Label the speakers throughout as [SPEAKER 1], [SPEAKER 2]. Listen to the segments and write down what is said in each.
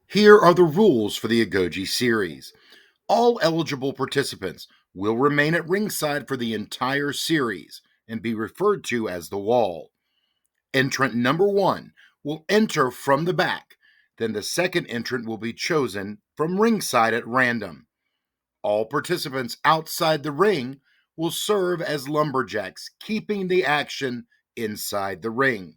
[SPEAKER 1] Here are the rules for the Agoge Series. All eligible participants will remain at ringside for the entire series and be referred to as the Wall. Entrant number 1 will enter from the back, then the second entrant will be chosen from ringside at random. All participants outside the ring will serve as lumberjacks, keeping the action inside the ring.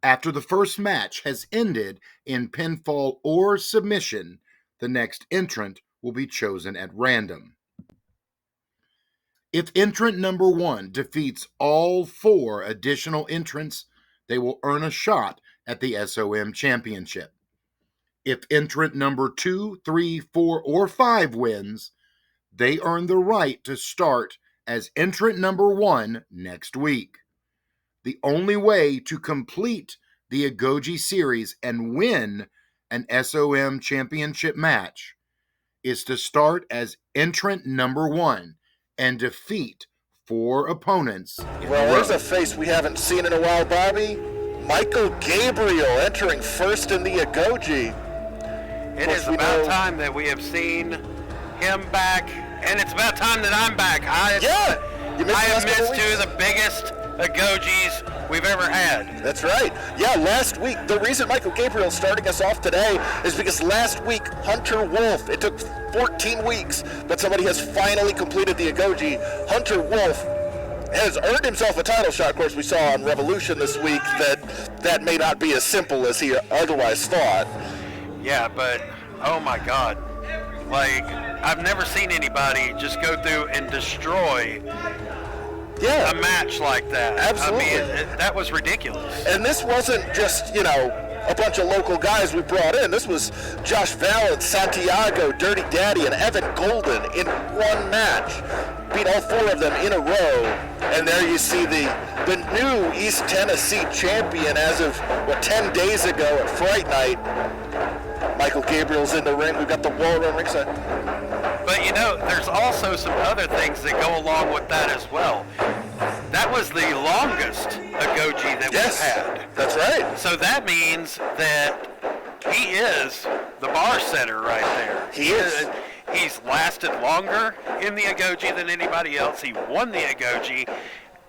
[SPEAKER 1] After the first match has ended in pinfall or submission, the next entrant will be chosen at random. If entrant number 1 defeats all 4 additional entrants, they will earn a shot at the SOM Championship. If entrant number 2, 3, 4, or 5 wins, they earn the right to start as entrant number 1 next week. The only way to complete the Agoge Series and win an SOM Championship match is to start as entrant number 1 and defeat 4 opponents.
[SPEAKER 2] Well, there's a face we haven't seen in a while, Bobby. Michael Gabriel entering first in the Agoge.
[SPEAKER 3] It is about time that we have seen him back, and it's about time that I'm back. I have missed 2 of the biggest Agoges we've ever had.
[SPEAKER 2] That's right. Yeah, last week, the reason Michael Gabriel is starting us off today is because last week, Hunter Wolf, it took 14 weeks, but somebody has finally completed the Agoge. Hunter Wolf has earned himself a title shot. Of course, we saw on Revolution this week that may not be as simple as he otherwise thought.
[SPEAKER 3] Yeah, but, oh my God. Like, I've never seen anybody just go through and destroy a match like that.
[SPEAKER 2] Absolutely.
[SPEAKER 3] I mean, that was ridiculous.
[SPEAKER 2] And this wasn't just, a bunch of local guys we brought in. This was Josh Valance, Santiago, Dirty Daddy, and Evan Golden in one match. Beat all 4 of them in a row. And there you see the new East Tennessee champion as of, 10 days ago at Fright Night. Michael Gabriel's in the ring. We've got the Wall on ringside.
[SPEAKER 3] But there's also some other things that go along with that as well. That was the longest Agoge that we've had.
[SPEAKER 2] That's right.
[SPEAKER 3] So that means that he is the bar setter right there.
[SPEAKER 2] He is.
[SPEAKER 3] He's lasted longer in the Agoge than anybody else. He won the Agoge,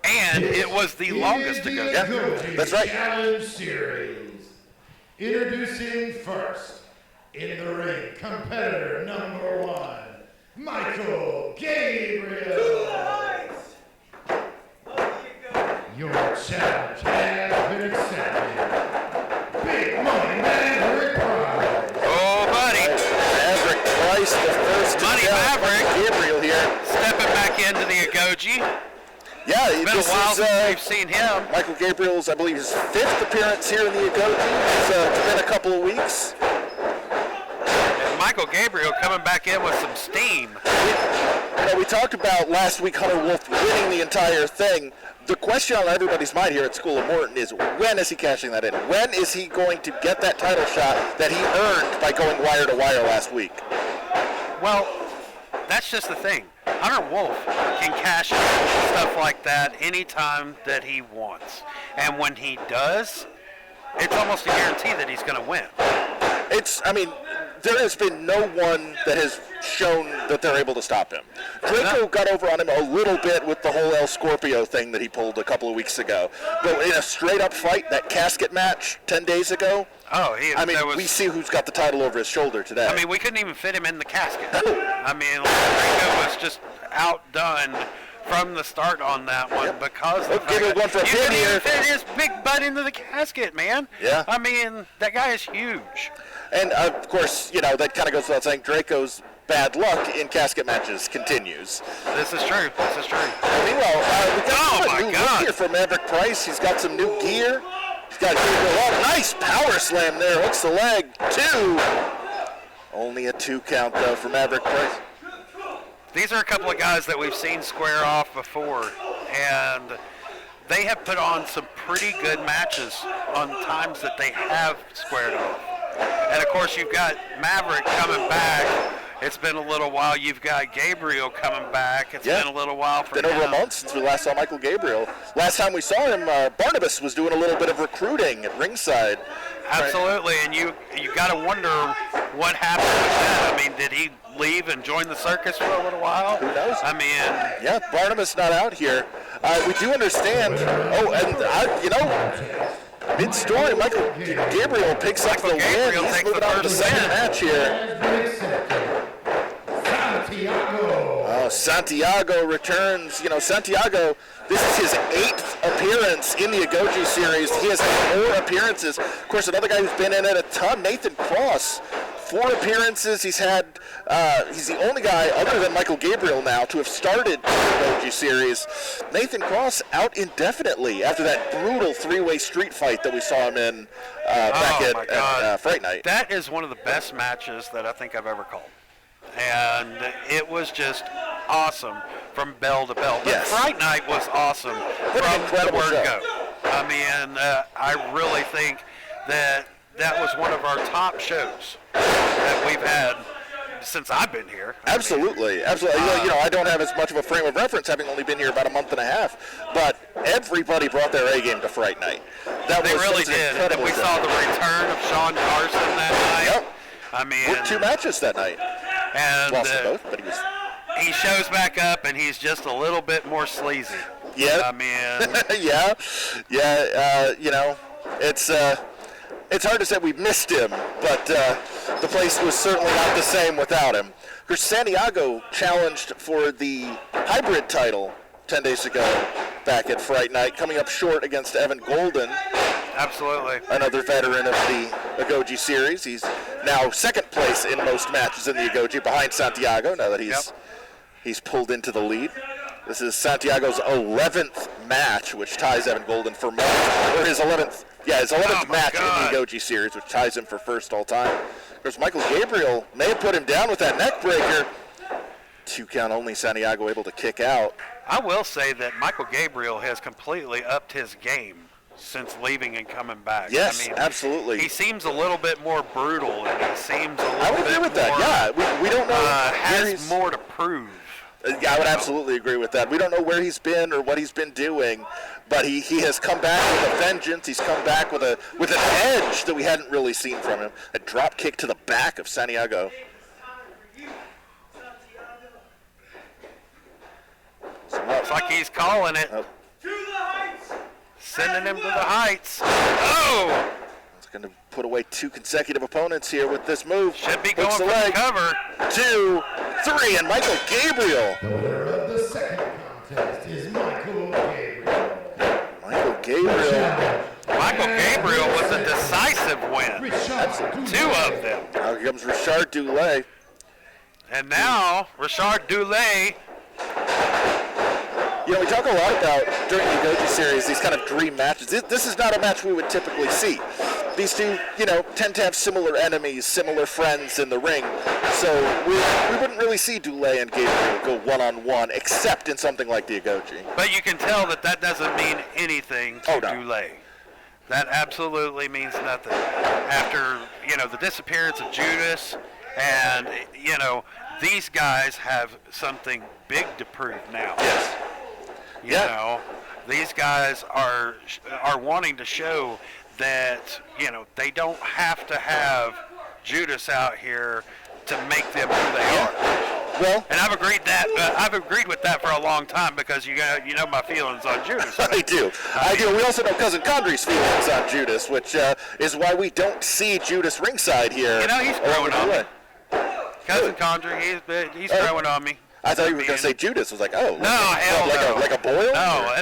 [SPEAKER 3] and it was the longest Agoge.
[SPEAKER 2] Yeah, that's right.
[SPEAKER 4] Challenge Series. Introducing first in the ring, competitor number 1, Michael Gabriel. Your challenge has been accepted. Big money Maverick Price.
[SPEAKER 3] Oh, buddy.
[SPEAKER 2] Maverick Price, the first
[SPEAKER 3] Money Maverick.
[SPEAKER 2] Gabriel here.
[SPEAKER 3] Stepping back into the Agoge.
[SPEAKER 2] Yeah,
[SPEAKER 3] It's been a while since we've seen him.
[SPEAKER 2] Michael Gabriel's, I believe, his 5th appearance here in the Agoge. It's been a couple of weeks.
[SPEAKER 3] And Michael Gabriel coming back in with some steam.
[SPEAKER 2] We talked about last week Hunter Wolf winning the entire thing. The question on everybody's mind here at School of Morton is, when is he cashing that in? When is he going to get that title shot that he earned by going wire to wire last week?
[SPEAKER 3] Well, that's just the thing. Hunter Wolf can cash in stuff like that anytime that he wants. And when he does, it's almost a guarantee that he's going to win.
[SPEAKER 2] There has been no one that has shown that they're able to stop him. Draco got over on him a little bit with the whole El Scorpio thing that he pulled a couple of weeks ago. But in a straight-up fight, that casket match 10 days ago, we see who's got the title over his shoulder today.
[SPEAKER 3] We couldn't even fit him in the casket. Draco was just outdone from the start on that one because of the fact that you couldn't even fit his big butt into the casket, man.
[SPEAKER 2] Yeah.
[SPEAKER 3] That guy is huge.
[SPEAKER 2] And, of course, that kind of goes without saying, Draco's bad luck in casket matches continues.
[SPEAKER 3] This is true.
[SPEAKER 2] Meanwhile, we got a new look here for Maverick Price. He's got some new gear. He's got a nice power slam there. Hooks the leg. 2. Only a 2 count, though, for Maverick Price.
[SPEAKER 3] These are a couple of guys that we've seen square off before, and they have put on some pretty good matches on times that they have squared off. And, of course, you've got Maverick coming back. It's been a little while. You've got Gabriel coming back. It's been a little while for him.
[SPEAKER 2] It's been over a month since we last saw Michael Gabriel. Last time we saw him, Barnabas was doing a little bit of recruiting at ringside.
[SPEAKER 3] Absolutely, and you got to wonder what happened with that. I mean, did he leave and join the circus for a little while?
[SPEAKER 2] Who knows?
[SPEAKER 3] I mean,
[SPEAKER 2] yeah, Barnabas not out here. We do understand. Oh, and mid-story, Michael Gabriel picks up the win.
[SPEAKER 3] Gabriel
[SPEAKER 2] He's
[SPEAKER 3] takes
[SPEAKER 2] moving
[SPEAKER 3] the
[SPEAKER 2] on to the
[SPEAKER 3] first
[SPEAKER 2] second
[SPEAKER 3] win.
[SPEAKER 2] match here. Santiago returns. Santiago, this is his 8th appearance in the Agoge Series. He has had 4 appearances. Of course, another guy who's been in it a ton, Nathan Cross. 4 appearances. He's the only guy other than Michael Gabriel now to have started the Agoge Series. Nathan Cross out indefinitely after that brutal 3-way street fight that we saw him in back at Fright Night.
[SPEAKER 3] That is one of the best matches that I think I've ever called. And it was just awesome from bell to bell. But
[SPEAKER 2] Yes.
[SPEAKER 3] Fright Night was awesome
[SPEAKER 2] What an
[SPEAKER 3] from the
[SPEAKER 2] incredible
[SPEAKER 3] word
[SPEAKER 2] show.
[SPEAKER 3] go. I mean, I really think that was one of our top shows that we've had since I've been here.
[SPEAKER 2] Absolutely. I don't have as much of a frame of reference, having only been here about a month and a half, but everybody brought their A game to Fright Night.
[SPEAKER 3] They really
[SPEAKER 2] that was an
[SPEAKER 3] did. And
[SPEAKER 2] incredible
[SPEAKER 3] we
[SPEAKER 2] show.
[SPEAKER 3] saw the return of Sean Carson that night.
[SPEAKER 2] Yep.
[SPEAKER 3] I mean,
[SPEAKER 2] With 2 matches that night.
[SPEAKER 3] and
[SPEAKER 2] Lost them both, but he was.
[SPEAKER 3] he shows back up, and he's just a little bit more sleazy.
[SPEAKER 2] Yeah.
[SPEAKER 3] I mean,
[SPEAKER 2] yeah. It's hard to say we missed him, but the place was certainly not the same without him. Of course, Santiago challenged for the hybrid title 10 days ago back at Fright Night, coming up short against Evan Golden,
[SPEAKER 3] absolutely.
[SPEAKER 2] another veteran of the Agoge Series. He's now 2nd place in most matches in the Agoge, behind Santiago, now that he's pulled into the lead. This is Santiago's 11th match, which ties Evan Golden for most, or his 11th match in the Agoge Series, which ties him for first all time. Of course, Michael Gabriel may have put him down with that neck breaker. 2 count only, Santiago able to kick out.
[SPEAKER 3] I will say that Michael Gabriel has completely upped his game since leaving and coming back.
[SPEAKER 2] Yes,
[SPEAKER 3] I mean,
[SPEAKER 2] absolutely.
[SPEAKER 3] He seems a little bit more brutal, and he seems a little
[SPEAKER 2] I would
[SPEAKER 3] bit
[SPEAKER 2] agree with that.
[SPEAKER 3] more,
[SPEAKER 2] Yeah, we don't know where
[SPEAKER 3] has
[SPEAKER 2] he's.
[SPEAKER 3] more to prove.
[SPEAKER 2] Yeah, I would absolutely agree with that. We don't know where he's been or what he's been doing, but he has come back with a vengeance. He's come back with an edge that we hadn't really seen from him. A drop kick to the back of Santiago.
[SPEAKER 3] Looks like he's calling it.
[SPEAKER 2] Oh.
[SPEAKER 3] Sending him to the heights. Oh!
[SPEAKER 2] He's going to put away 2 consecutive opponents here with this move.
[SPEAKER 3] Should be
[SPEAKER 2] Hooks
[SPEAKER 3] going for the
[SPEAKER 2] leg.
[SPEAKER 3] cover.
[SPEAKER 2] 2, 3, and Michael Gabriel.
[SPEAKER 4] The winner of the second contest is Michael Gabriel.
[SPEAKER 2] Michael Gabriel.
[SPEAKER 3] Michael Gabriel was a decisive win.
[SPEAKER 4] Richard
[SPEAKER 3] 2 of them.
[SPEAKER 2] Now here comes Richard Dulé.
[SPEAKER 3] And now, Richard Dulé.
[SPEAKER 2] We talk a lot about, during the Agoge Series, these kind of dream matches. This is not a match we would typically see. These two, tend to have similar enemies, similar friends in the ring. So we wouldn't really see Dulé and Gabriel go one-on-one, except in something like the Agoge.
[SPEAKER 3] But you can tell that doesn't mean anything to
[SPEAKER 2] Oh, no.
[SPEAKER 3] Dulé. That absolutely means nothing. After, the disappearance of Judas, and, these guys have something big to prove now.
[SPEAKER 2] Yes.
[SPEAKER 3] You know, these guys are wanting to show that, they don't have to have Judas out here to make them who they are.
[SPEAKER 2] Well,
[SPEAKER 3] And I've agreed with that for a long time, because you know my feelings on Judas.
[SPEAKER 2] I do. We also know Cousin Condry's feelings on Judas, which is why we don't see Judas ringside here.
[SPEAKER 3] He's growing on me. Cousin Condry, he's growing on me.
[SPEAKER 2] I thought you were going to say Judas. I was like, oh.
[SPEAKER 3] No, hell no.
[SPEAKER 2] Like a boil?
[SPEAKER 3] No,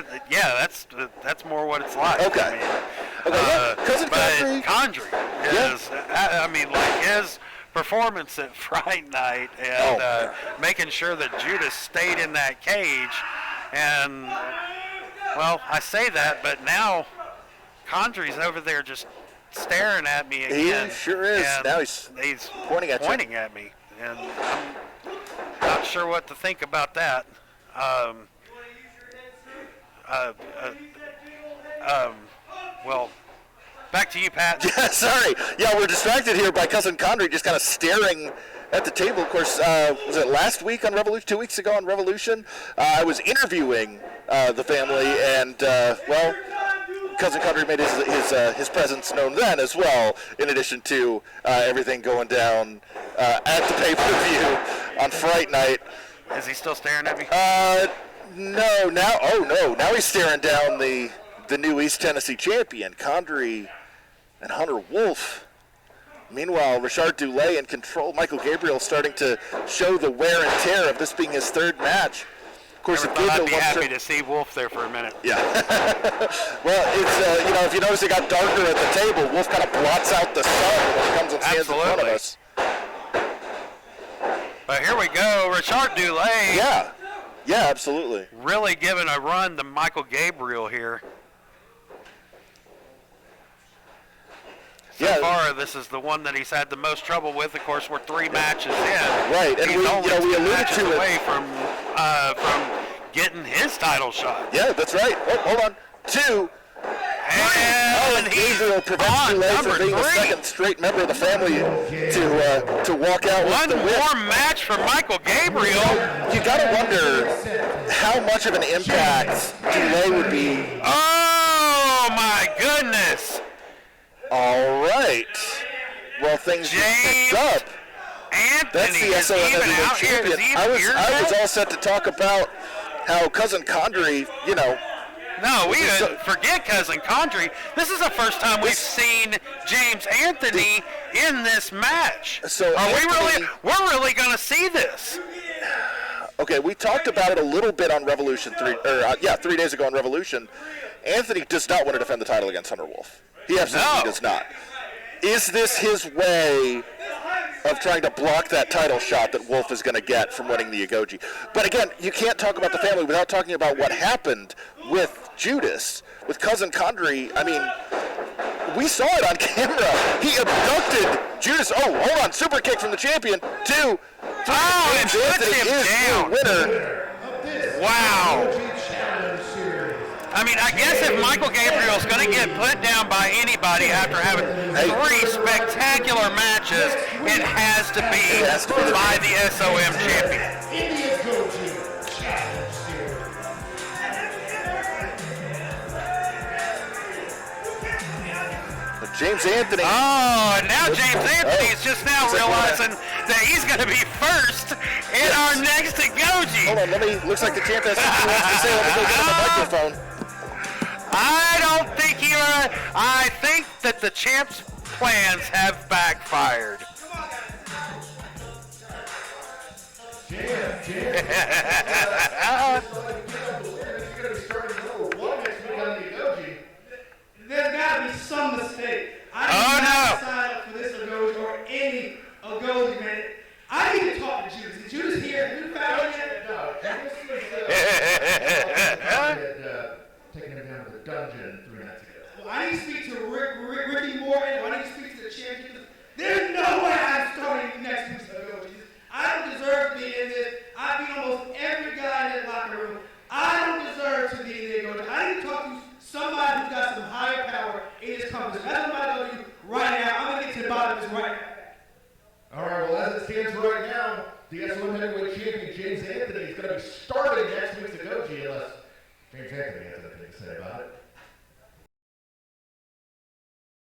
[SPEAKER 3] that's more what it's like.
[SPEAKER 2] Okay. Cousin Condry.
[SPEAKER 3] But Condry is, like his performance at Fright Night and making sure that Judas stayed in that cage. And, well, I say that, but now Condry's over there just staring at me again.
[SPEAKER 2] He sure is.
[SPEAKER 3] And
[SPEAKER 2] Now he's pointing at
[SPEAKER 3] me. And I'm not sure what to think about that. Well, back to you, Pat.
[SPEAKER 2] Yeah, sorry. Yeah, we're distracted here by Cousin Condry just kind of staring at the table. Of course, was it last week on Revolution, 2 weeks ago on Revolution? I was interviewing the family, and, Cousin Country made his presence known then as well, in addition to everything going down at the pay-per-view on Fright Night.
[SPEAKER 3] Is he still staring at me?
[SPEAKER 2] No, now he's staring down the new East Tennessee champion, Condrey and Hunter Wolf. Meanwhile, Richard Dulé in control. Michael Gabriel starting to show the wear and tear of this being his third match. Of course,
[SPEAKER 3] I'd be happy to see Wolf there for a minute.
[SPEAKER 2] Yeah. Well, it's if you notice it got darker at the table, Wolf kind of blots out the sun when he comes and stands in front of us.
[SPEAKER 3] But here we go, Richard Dulé.
[SPEAKER 2] Yeah, absolutely.
[SPEAKER 3] Really giving a run to Michael Gabriel here. So far, this is the one that he's had the most trouble with. Of course, we're 3 matches in.
[SPEAKER 2] Right, and
[SPEAKER 3] he's
[SPEAKER 2] we alluded to
[SPEAKER 3] away
[SPEAKER 2] it
[SPEAKER 3] from getting his title shot.
[SPEAKER 2] Yeah, that's right. Oh, hold on. 2.
[SPEAKER 3] And
[SPEAKER 2] Gabriel prevents Dulé from being the second straight member of the family to walk out with the win.
[SPEAKER 3] One more match for Michael Gabriel.
[SPEAKER 2] You got to wonder how much of an impact Dulé would be.
[SPEAKER 3] Oh, my goodness.
[SPEAKER 2] All right. Well, things picked up.
[SPEAKER 3] Anthony
[SPEAKER 2] That's the SOM Heavyweight Champion. I was all set to talk about how Cousin Condrey,
[SPEAKER 3] No, we didn't forget Cousin Condrey. This is the first time we've seen James Anthony in this match.
[SPEAKER 2] So
[SPEAKER 3] we're really going to see this.
[SPEAKER 2] Okay, we talked about it a little bit on Revolution 3 days ago on Revolution. Anthony does not want to defend the title against Hunter Wolf. He absolutely does not. Is this his way of trying to block that title shot that Wolf is going to get from winning the Agoge? But again, you can't talk about the family without talking about what happened with Judas, with Cousin Condrey. I mean, we saw it on camera. He abducted Judas. Oh, hold on. Super kick from the champion. 2. 3.
[SPEAKER 3] And puts him down.
[SPEAKER 2] Winner.
[SPEAKER 3] Wow. I mean, I guess if Michael Gabriel's going to get put down by anybody after having 3 spectacular matches, it has to be by the SOM champion.
[SPEAKER 2] James Anthony.
[SPEAKER 3] Oh, and now James Anthony is just now realizing that he's going to be first in our next Agoge.
[SPEAKER 2] Hold on, looks like the champ has something he wants to say. Let me go get him a microphone.
[SPEAKER 3] I don't think I think that the champ's plans have backfired.
[SPEAKER 4] There's got to be some mistake. I did not sign up for this Agoge or any Agoge, man. I need to talk to Judas. Is Judas here? Have you found him yet?
[SPEAKER 5] No, taking him down to the dungeon 3 nights ago.
[SPEAKER 4] Well, I need to speak to Ricky Morton. I need to speak to the champion. There's no way I'm starting next week's Agoge. I don't deserve to be in this. I beat almost every guy in that locker room. I don't deserve to be in the Agoge. I need to talk to somebody who's got some higher power in this company. That's what I'm going to do right now. I'm going to get to the bottom of this right now.
[SPEAKER 5] All right, well, as it stands right now, the SOM Heavyweight Champion, James Anthony, is going to be starting next week's Agoge unless James Anthony has anything to say about it.